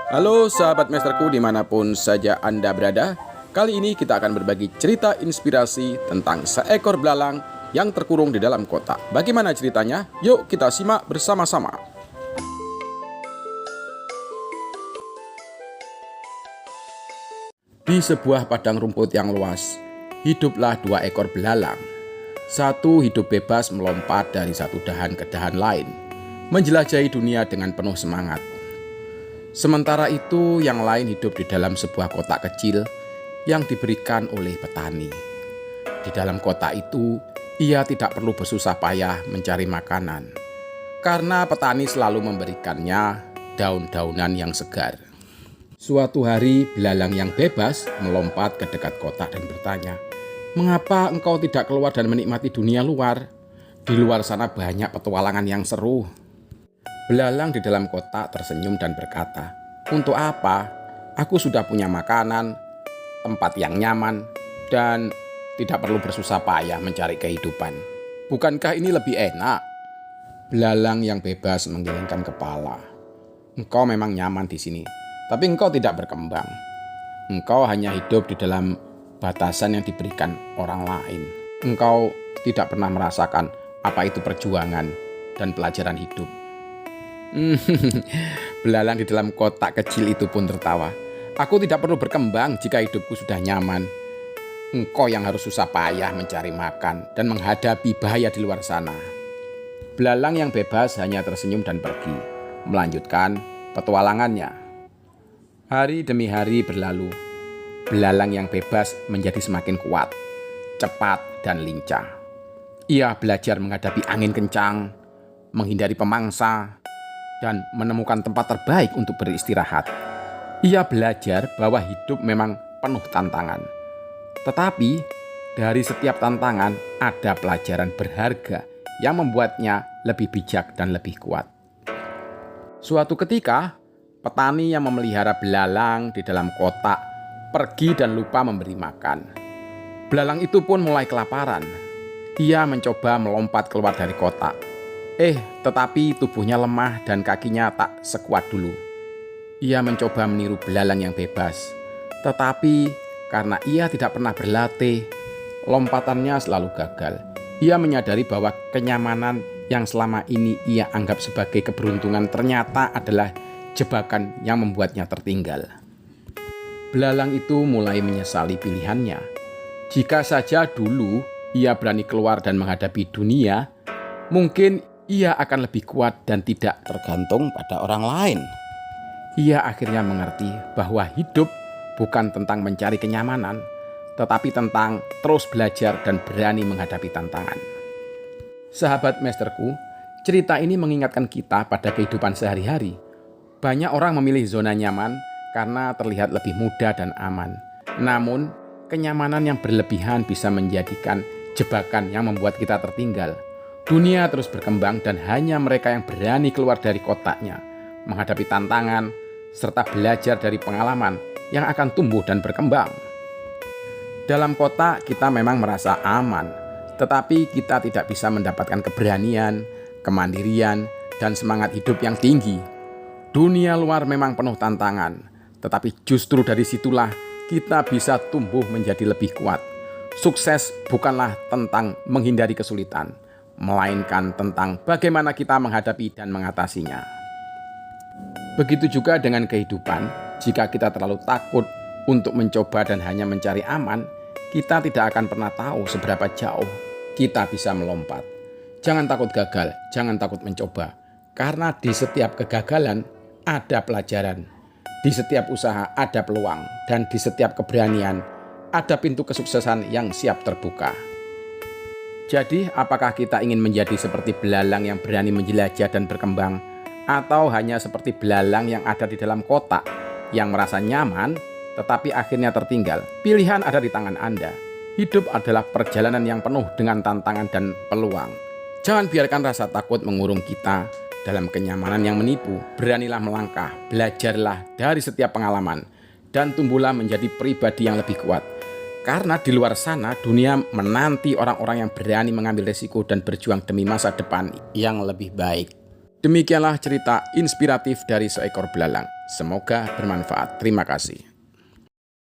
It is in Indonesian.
Halo sahabat mesterku dimanapun saja Anda berada. Kali ini kita akan berbagi cerita inspirasi tentang seekor belalang yang terkurung di dalam kotak. Bagaimana ceritanya? Yuk kita simak bersama-sama. Di sebuah padang rumput yang luas, hiduplah dua ekor belalang. Satu hidup bebas melompat dari satu dahan ke dahan lain, menjelajahi dunia dengan penuh semangat. Sementara itu, yang lain hidup di dalam sebuah kotak kecil yang diberikan oleh petani. Di dalam kotak itu, ia tidak perlu bersusah payah mencari makanan, karena petani selalu memberikannya daun-daunan yang segar. Suatu hari, belalang yang bebas melompat ke dekat kotak dan bertanya, "Mengapa engkau tidak keluar dan menikmati dunia luar? Di luar sana banyak petualangan yang seru." Belalang di dalam kotak tersenyum dan berkata, "Untuk apa? Aku sudah punya makanan, tempat yang nyaman, dan tidak perlu bersusah payah mencari kehidupan. Bukankah ini lebih enak?" Belalang yang bebas menggelengkan kepala. "Engkau memang nyaman di sini, tapi engkau tidak berkembang. Engkau hanya hidup di dalam batasan yang diberikan orang lain. Engkau tidak pernah merasakan apa itu perjuangan dan pelajaran hidup." Belalang di dalam kotak kecil itu pun tertawa. "Aku tidak perlu berkembang jika hidupku sudah nyaman. Engkau yang harus susah payah mencari makan dan menghadapi bahaya di luar sana." Belalang yang bebas hanya tersenyum dan pergi, melanjutkan petualangannya. Hari demi hari berlalu. Belalang yang bebas menjadi semakin kuat, cepat, dan lincah. Ia belajar menghadapi angin kencang, menghindari pemangsa, dan menemukan tempat terbaik untuk beristirahat. Ia belajar bahwa hidup memang penuh tantangan. Tetapi dari setiap tantangan ada pelajaran berharga yang membuatnya lebih bijak dan lebih kuat. Suatu ketika, petani yang memelihara belalang di dalam kotak pergi dan lupa memberi makan. Belalang itu pun mulai kelaparan. Ia mencoba melompat keluar dari kotak. Tetapi tubuhnya lemah dan kakinya tak sekuat dulu. Ia mencoba meniru belalang yang bebas. Tetapi karena ia tidak pernah berlatih, lompatannya selalu gagal. Ia menyadari bahwa kenyamanan yang selama ini ia anggap sebagai keberuntungan ternyata adalah jebakan yang membuatnya tertinggal. Belalang itu mulai menyesali pilihannya. Jika saja dulu ia berani keluar dan menghadapi dunia, mungkin ia akan lebih kuat dan tidak tergantung pada orang lain. Ia akhirnya mengerti bahwa hidup bukan tentang mencari kenyamanan, tetapi tentang terus belajar dan berani menghadapi tantangan. Sahabat mesterku, cerita ini mengingatkan kita pada kehidupan sehari-hari. Banyak orang memilih zona nyaman karena terlihat lebih mudah dan aman. Namun, kenyamanan yang berlebihan bisa menjadikan jebakan yang membuat kita tertinggal. Dunia terus berkembang dan hanya mereka yang berani keluar dari kotaknya, menghadapi tantangan, serta belajar dari pengalaman yang akan tumbuh dan berkembang. Dalam kotak kita memang merasa aman, tetapi kita tidak bisa mendapatkan keberanian, kemandirian, dan semangat hidup yang tinggi. Dunia luar memang penuh tantangan, tetapi justru dari situlah kita bisa tumbuh menjadi lebih kuat. Sukses bukanlah tentang menghindari kesulitan, melainkan tentang bagaimana kita menghadapi dan mengatasinya. Begitu juga dengan kehidupan, jika kita terlalu takut untuk mencoba dan hanya mencari aman, kita tidak akan pernah tahu seberapa jauh kita bisa melompat. Jangan takut gagal, jangan takut mencoba, karena di setiap kegagalan ada pelajaran, di setiap usaha ada peluang, dan di setiap keberanian ada pintu kesuksesan yang siap terbuka. Jadi, apakah kita ingin menjadi seperti belalang yang berani menjelajah dan berkembang, atau hanya seperti belalang yang ada di dalam kotak, yang merasa nyaman, tetapi akhirnya tertinggal? Pilihan ada di tangan Anda. Hidup adalah perjalanan yang penuh dengan tantangan dan peluang. Jangan biarkan rasa takut mengurung kita dalam kenyamanan yang menipu. Beranilah melangkah, belajarlah dari setiap pengalaman, dan tumbuhlah menjadi pribadi yang lebih kuat. Karena di luar sana dunia menanti orang-orang yang berani mengambil resiko dan berjuang demi masa depan yang lebih baik. Demikianlah cerita inspiratif dari seekor belalang. Semoga bermanfaat. Terima kasih.